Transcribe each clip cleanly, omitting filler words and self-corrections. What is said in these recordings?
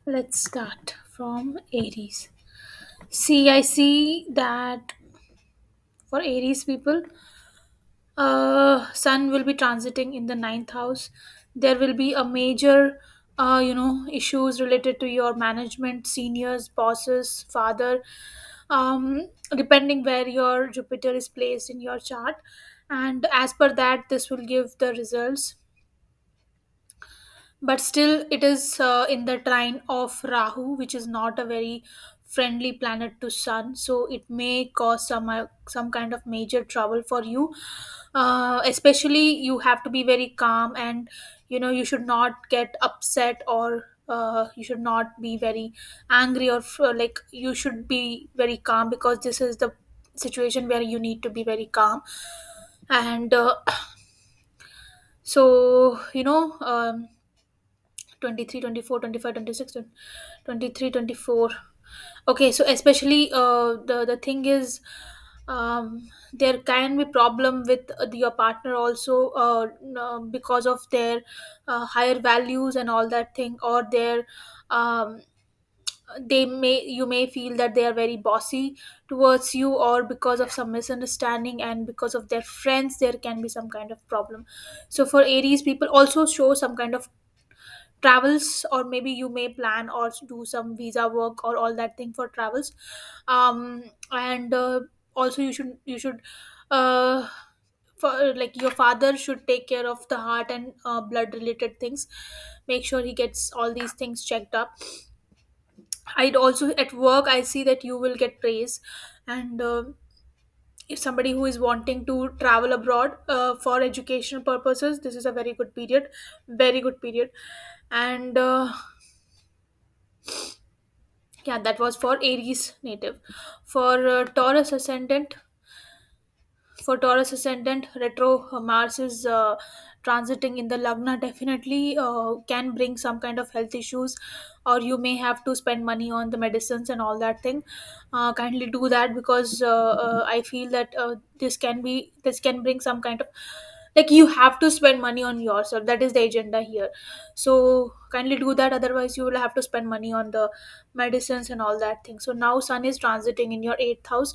Let's start from Aries. See, I see that for Aries people, Sun will be transiting in the ninth house. There will be a major, issues related to your management, seniors, bosses, father, depending where your Jupiter is placed in your chart. And as per that, this will give the results, but still it is in the trine of Rahu, which is not a very friendly planet to Sun, so it may cause some kind of major trouble for you. Especially you have to be very calm, and you should not get upset, or you should not be very angry, or like you should be very calm, because this is the situation where you need to be very calm. And so 23, 24, 25, 26, 23, 24. Okay, so especially the thing is, there can be problem with your partner also, because of their higher values and all that thing, or their um, you may feel that they are very bossy towards you, or because of some misunderstanding, and because of their friends there can be some kind of problem. So for Aries people also show some kind of travels, or maybe you may plan or do some visa work or all that thing for travels. And also you should uh like your father should take care of the heart and blood related things. Make sure he gets all these things checked up. I'd also at work I see that you will get praise. And if somebody who is wanting to travel abroad for educational purposes, this is a very good period, very good period. And yeah, that was for Aries native. For Taurus ascendant, retro Mars is transiting in the Lagna, definitely can bring some kind of health issues, or you may have to spend money on the medicines and all that thing. Kindly do that, because I feel that this can bring some kind of, like, you have to spend money on yourself. That is the agenda here. So kindly do that, otherwise you will have to spend money on the medicines and all that thing. So now Sun is transiting in your eighth house.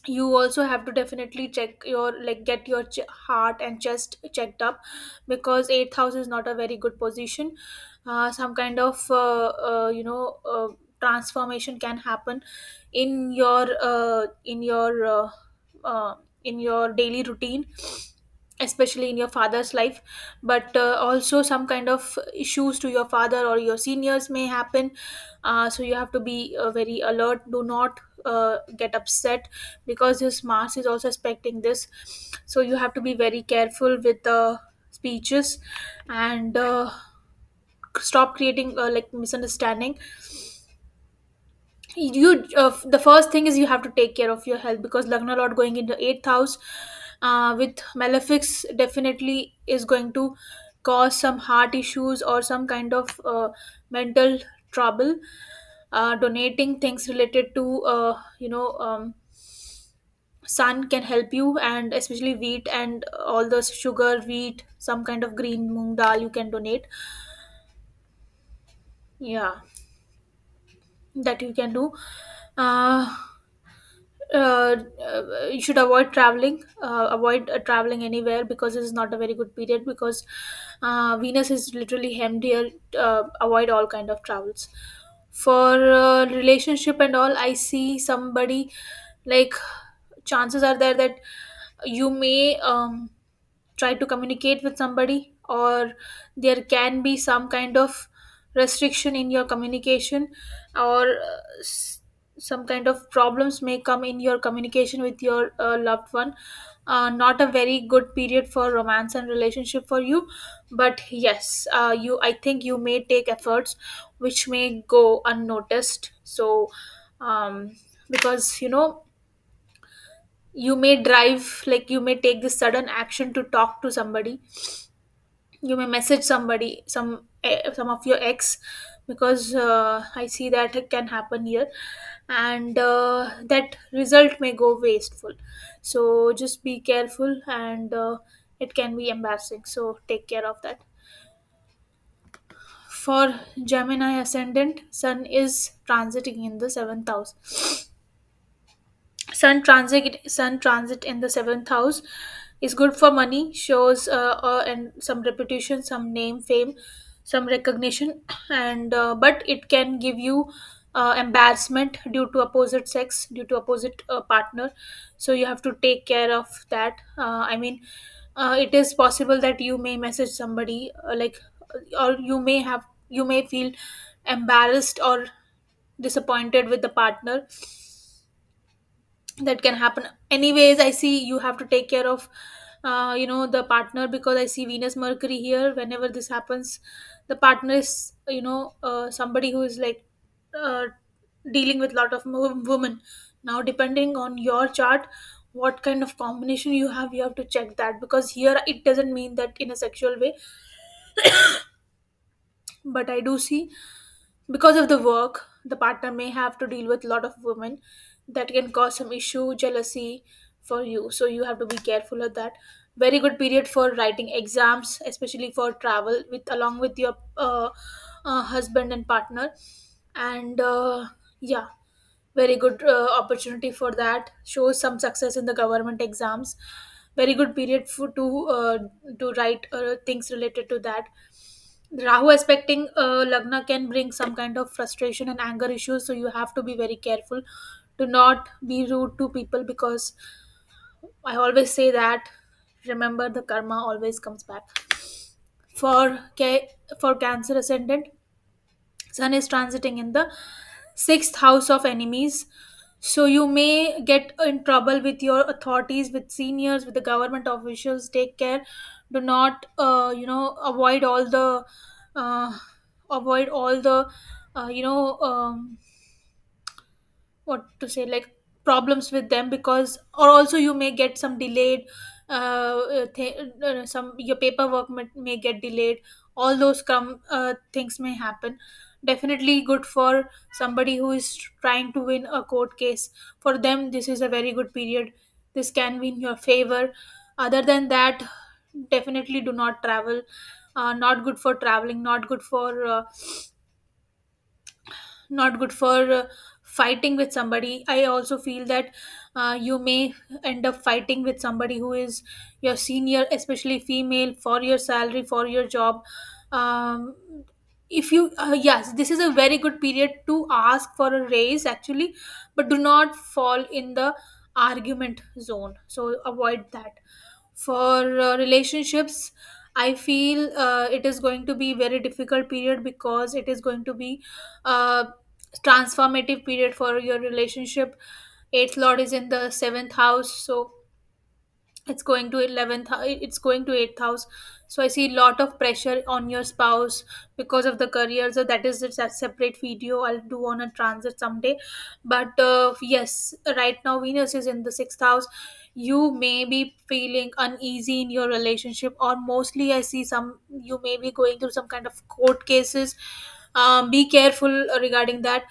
You also have to definitely check your, like, get your heart and chest checked up, because eighth house is not a very good position. Some kind of transformation can happen in your daily routine, especially in your father's life. But also some kind of issues to your father or your seniors may happen. So you have to be very alert. Do not get upset, because this Mars is also expecting this. So you have to be very careful with the speeches, and stop creating like misunderstanding. The first thing is you have to take care of your health, because Lagna Lord going into eighth house with malefics definitely is going to cause some heart issues or some kind of mental trouble. Donating things related to sun can help you, and especially wheat and all the sugar, wheat, some kind of green moong dal you can donate. Yeah, that you can do. uh, you should avoid traveling, traveling anywhere, because this is not a very good period, because Venus is literally hemmed here. Avoid all kind of travels. For relationship and all, I see somebody, like, chances are there that you may try to communicate with somebody, or there can be some kind of restriction in your communication, or some kind of problems may come in your communication with your loved one. Not a very good period for romance and relationship for you. But yes, you I think you may take efforts which may go unnoticed. So because you may drive, like, you may take this sudden action to talk to somebody. You may message somebody, some of your ex, because I see that it can happen here. And that result may go wasteful. So just be careful, and it can be embarrassing, so take care of that. For Gemini ascendant, Sun is transiting in the seventh house. Sun transit in the seventh house is good for money, shows and some reputation, some name, fame, some recognition, and but it can give you embarrassment due to opposite sex, due to opposite partner. So you have to take care of that. I mean, it is possible that you may message somebody or you may feel embarrassed or disappointed with the partner. That can happen. Anyways, I see you have to take care of the partner, because I see Venus Mercury here. Whenever this happens, the partner is somebody who is like uh, dealing with lot of women. Now, depending on your chart, what kind of combination you have to check that, because here it doesn't mean that in a sexual way. But I do see, because of the work, the partner may have to deal with a lot of women. That can cause some issue, jealousy for you, so you have to be careful of that. Very good period for writing exams, especially for travel with along with your husband and partner. And yeah, very good opportunity for that. Shows some success in the government exams. Very good period for to write things related to that. Rahu aspecting Lagna can bring some kind of frustration and anger issues, so you have to be very careful to not be rude to people, because I always say that remember the karma always comes back. For Cancer ascendant, Sun is transiting in the sixth house of enemies. So you may get in trouble with your authorities, with seniors, with the government officials. Take care. Do not, uh, avoid all the, you know, what to say, like problems with them, because or also you may get some delayed some your paperwork may get delayed. All those things may happen. Definitely good for somebody who is trying to win a court case. For them, this is a very good period. This can be in your favor. Other than that, definitely do not travel. Not good for traveling, not good for fighting with somebody. I also feel that you may end up fighting with somebody who is your senior, especially female, for your salary, for your job. um, if you Yes, this is a very good period to ask for a raise actually, but do not fall in the argument zone, so avoid that. For relationships, I feel it is going to be very difficult period, because it is going to be a transformative period for your relationship. Eighth lord is in the seventh house, so it's going to 11th it's going to 8th house. So I see a lot of pressure on your spouse because of the career. So that is a separate video I'll do on a transit someday. But yes, right now Venus is in the 6th house. You may be feeling uneasy in your relationship, or mostly I see some you may be going through some kind of court cases. Be careful regarding that.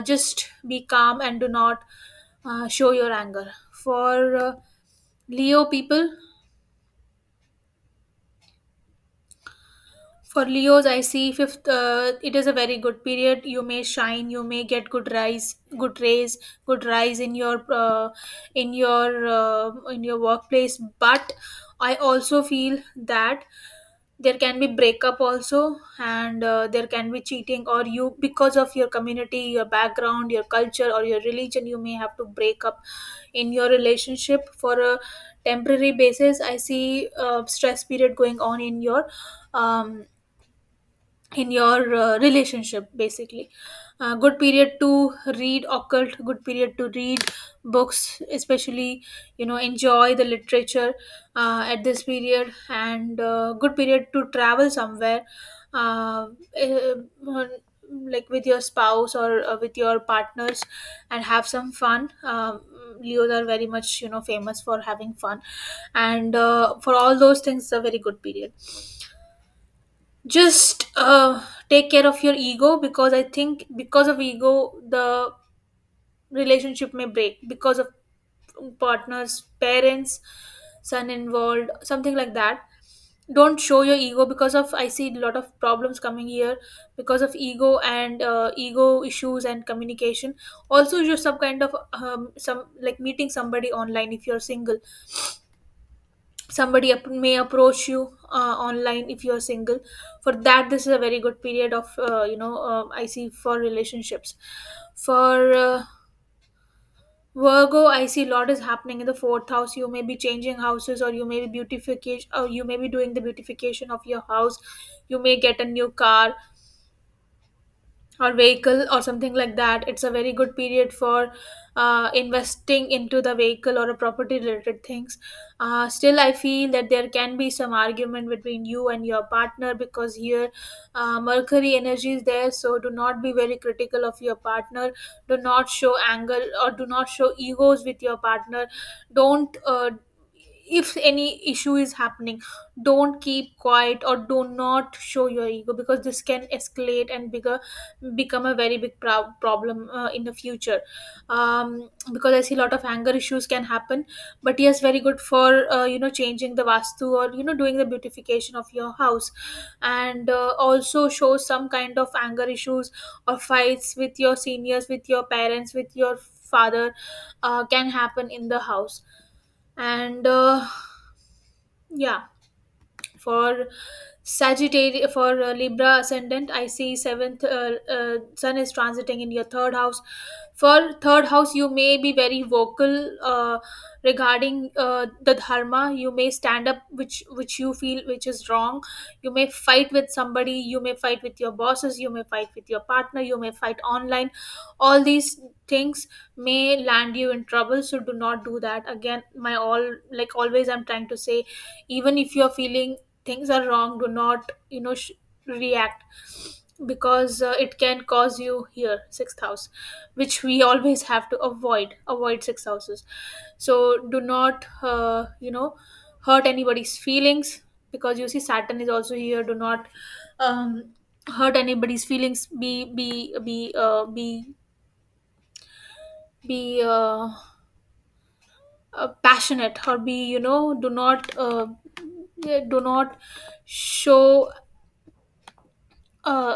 Just be calm and do not show your anger. For Leo people, for Leos, I see fifth. It is a very good period. You may shine. You may get good rise in your workplace. But I also feel that there can be breakup also, and there can be cheating, or you, because of your community, your background, your culture, or your religion, you may have to break up in your relationship for a temporary basis. I see stress period going on um, in your relationship basically. Good period to read occult, good period to read books, especially enjoy the literature at this period. And good period to travel somewhere, uh, uh, like with your spouse or with your partners, and have some fun. Leos are very much famous for having fun, and for all those things, it's a very good period. Just take care of your ego, because I think because of ego the relationship may break, because of partners, parents, son involved, something like that. Don't show your ego, because of I see a lot of problems coming here because of ego and ego issues and communication. Also just some kind of some like meeting somebody online. If you're single, somebody may approach you online if you're single. For that, this is a very good period of I see for relationships. For Virgo, I see a lot is happening in the fourth house. You may be changing houses, or you may be beautification, or you may be doing the beautification of your house. You may get a new car or vehicle or something like that. It's a very good period for investing into the vehicle or a property related things. Still, I feel that there can be some argument between you and your partner, because here Mercury energy is there. So do not be very critical of your partner. Do not show anger or do not show egos with your partner. Don't if any issue is happening, don't keep quiet or do not show your ego, because this can escalate and become a very big problem in the future. Because I see a lot of anger issues can happen. But yes, very good for changing the vastu, or doing the beautification of your house. And also show some kind of anger issues or fights with your seniors, with your parents, with your father, can happen in the house. And yeah, for Sagittarius, for Libra ascendant, I see seventh Sun is transiting in your third house. For third house, you may be very vocal regarding the dharma. You may stand up, which you feel which is wrong. You may fight with somebody. You may fight with your bosses. You may fight with your partner. You may fight online. All these things may land you in trouble. So do not do that. Again, my all like always, I'm trying to say, even if you're feeling things are wrong, do not react, because it can cause you here sixth house, which we always have to avoid sixth houses. So do not hurt anybody's feelings, because you see Saturn is also here. Do not um, hurt anybody's feelings. Be passionate, or be do not show uh,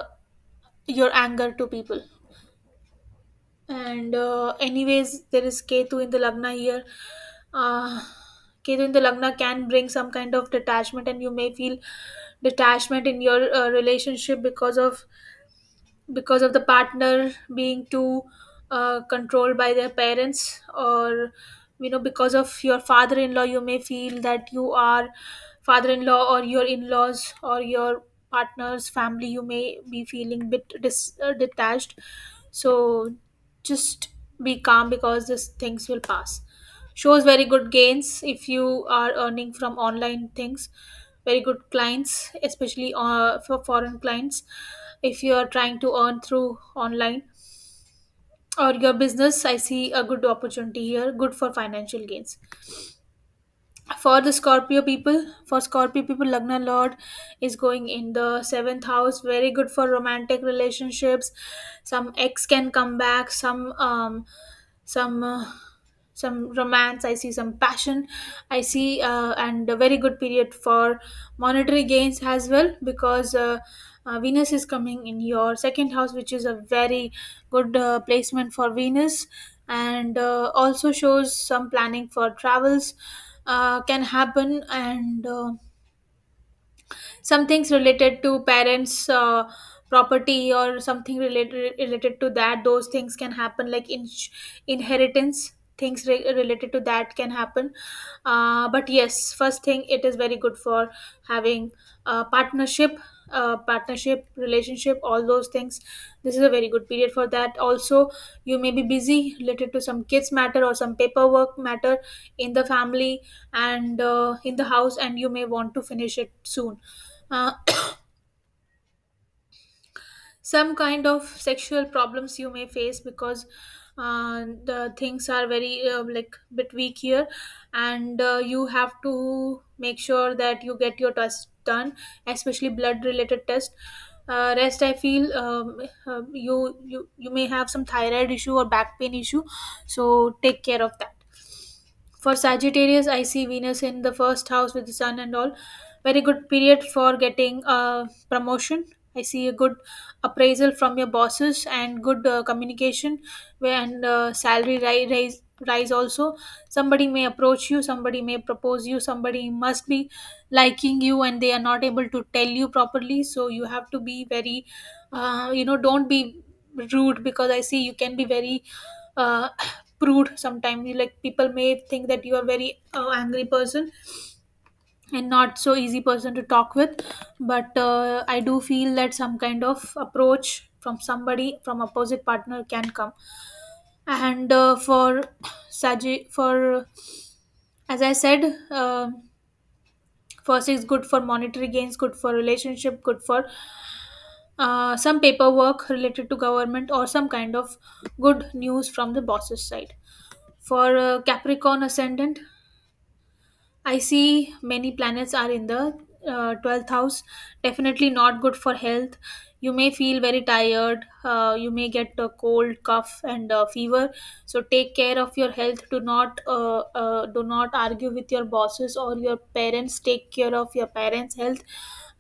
your anger to people. And anyways, there is Ketu in the Lagna here. uh, Ketu in the Lagna can bring some kind of detachment, and you may feel detachment in your relationship because of the partner being too controlled by their parents, or because of your father-in-law. You may feel that you are father-in-law, or your in-laws, or your partner's family, you may be feeling bit detached. So just be calm, because these things will pass. Shows very good gains if you are earning from online things. Very good clients, especially for foreign clients. If you are trying to earn through online or your business, I see a good opportunity here, good for financial gains. For Scorpio people, Lagna Lord is going in the seventh house. Very good for romantic relationships. Some ex can come back. Some some romance. I see some passion. I see and a very good period for monetary gains as well, because Venus is coming in your second house, which is a very good placement for Venus. And also shows some planning for travels can happen. And some things related to parents property, or something related to that, those things can happen, like inheritance things related to that can happen. But yes, first thing, it is very good for having partnership relationship, all those things. This is a very good period for that. Also, you may be busy related to some kids matter or some paperwork matter in the family and in the house, and you may want to finish it soon. uh, some kind of sexual problems you may face, because the things are very like bit weak here. And you have to make sure that you get your test done, especially blood related test. Rest, I feel you may have some thyroid issue or back pain issue, so take care of that. For Sagittarius, I see Venus in the first house with the sun and all. Very good period for getting a promotion. I see a good appraisal from your bosses and good communication and salary rise also. Somebody may approach you, somebody may propose you, somebody must be liking you and they are not able to tell you properly, so you have to be very don't be rude, because I see you can be very uh, prude sometimes. Like, people may think that you are very angry person and not so easy person to talk with, but I do feel that some kind of approach from somebody from opposite partner can come. And for Saji, for as I said, first is good for monetary gains, good for relationship, good for some paperwork related to government, or some kind of good news from the boss's side. For Capricorn ascendant, I see many planets are in the 12th house. Definitely not good for health. You may feel very tired. You may get a cold, cough, and fever. So take care of your health. Do not argue with your bosses or your parents. Take care of your parents' health.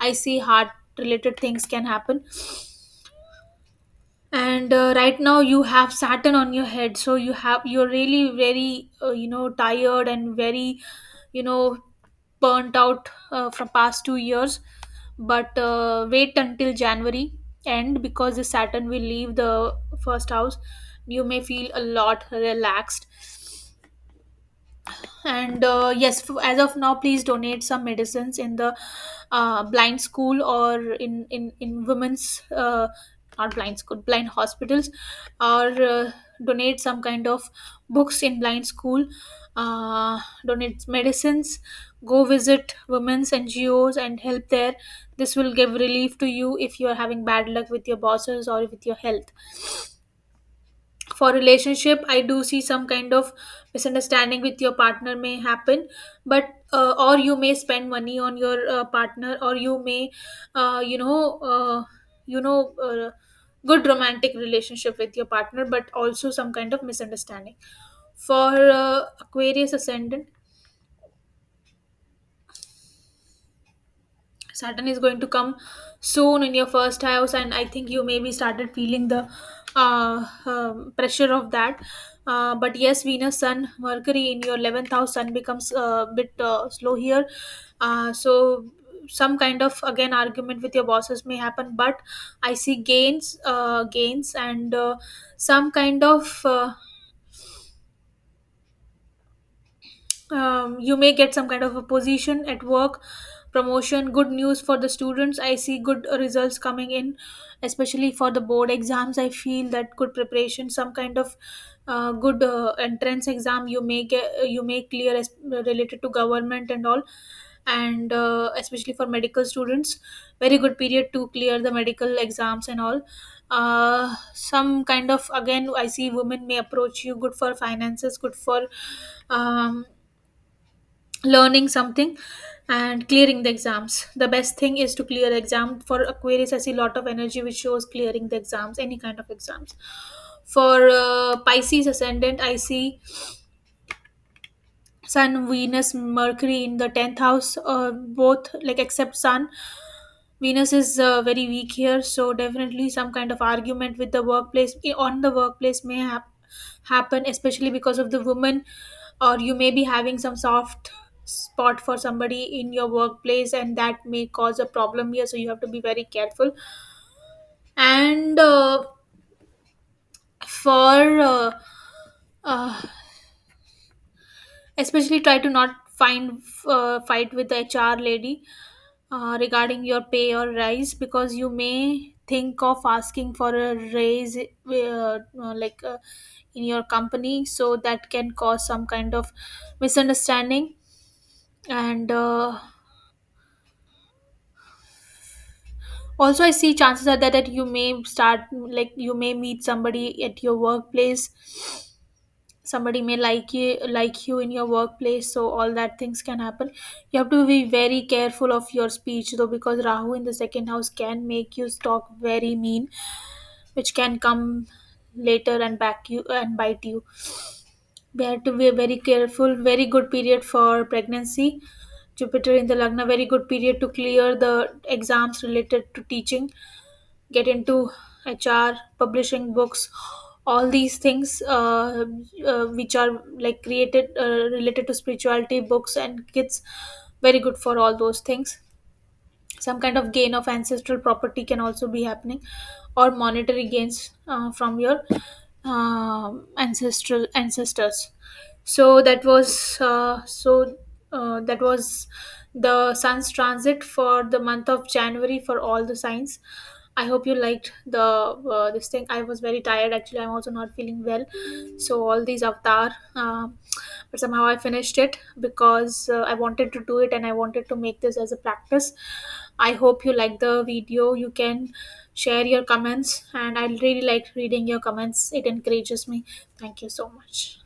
I see heart related things can happen. And right now you have Saturn on your head, so you're really very tired and very you know burnt out from past 2 years. But wait until January end, because the Saturn will leave the first house. You may feel a lot relaxed. And yes, as of now, please donate some medicines in the blind school, or in women's not blind school, blind hospitals, or donate some kind of books in blind school. Donate medicines, go visit women's NGOs and help there. This will give relief to you if you are having bad luck with your bosses or with your health. For relationship, I do see some kind of misunderstanding with your partner may happen, but or you may spend money on your partner, or you may uh, you know uh, you know good romantic relationship with your partner, but also some kind of misunderstanding. For Aquarius ascendant, Saturn is going to come soon in your first house, and I think you maybe started feeling the pressure of that. But yes, Venus, Sun, Mercury in your 11th house, Sun becomes a bit slow here. So some kind of again argument with your bosses may happen, but I see gains, and some kind of you may get some kind of a position at work, promotion, good news for the students. I see good results coming in, especially for the board exams. I feel that good preparation, some kind of good entrance exam you may clear as related to government and all. And especially for medical students, very good period to clear the medical exams and all. Some kind of, again, I see women may approach you, good for finances, good for um, learning something and clearing the exams. The best thing is to clear exam. For Aquarius, I see a lot of energy which shows clearing the exams, any kind of exams. For Pisces ascendant, I see Sun, Venus, Mercury in the 10th house, both, like, except Sun. Venus is very weak here, so definitely some kind of argument with the workplace, on the workplace may happen, especially because of the woman, or you may be having some soft spot for somebody in your workplace, and that may cause a problem here. So you have to be very careful. And for uh, especially try to not fight with the HR lady regarding your pay or rise, because you may think of asking for a raise in your company, so that can cause some kind of misunderstanding. And also I see chances are that you may start, like, you may meet somebody at your workplace. Somebody may like you in your workplace, so all that things can happen. You have to be very careful of your speech though, because Rahu in the second house can make you talk very mean, which can come later and back you and bite you. We have to be very careful. Very good period for pregnancy. Jupiter in the Lagna, very good period to clear the exams related to teaching, get into HR, publishing books, all these things which are like created related to spirituality, books, and kids. Very good for all those things. Some kind of gain of ancestral property can also be happening, or monetary gains from your ancestral ancestors. So that was the sun's transit for the month of January for all the signs. I hope you liked the this thing. I was very tired actually. I'm also not feeling well. So all these avatar, but somehow I finished it because I wanted to do it and I wanted to make this as a practice. I hope you like the video. You can share your comments, and I really like reading your comments. It encourages me. Thank you so much.